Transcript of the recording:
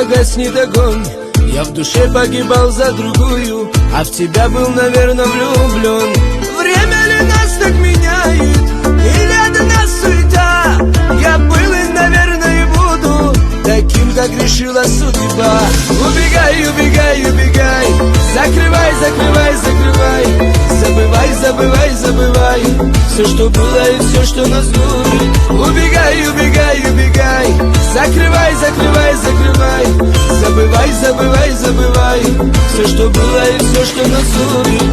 погаснет огонь. Я в душе погибал за другую, а в тебя был, наверное, влюблен. Время ли нас так меняет, или это нас суета? Я был и, наверное, буду таким, как решила судьба. Убегай, убегай, убегай, закрывай, закрывай, закрывай. Забывай, забывай, забывай все, что было и все, что нас будет. Убегай, убегай, убегай, закрывай, закрывай, закрывай. Забывай, забывай, забывай все, что было и все, что нас будет.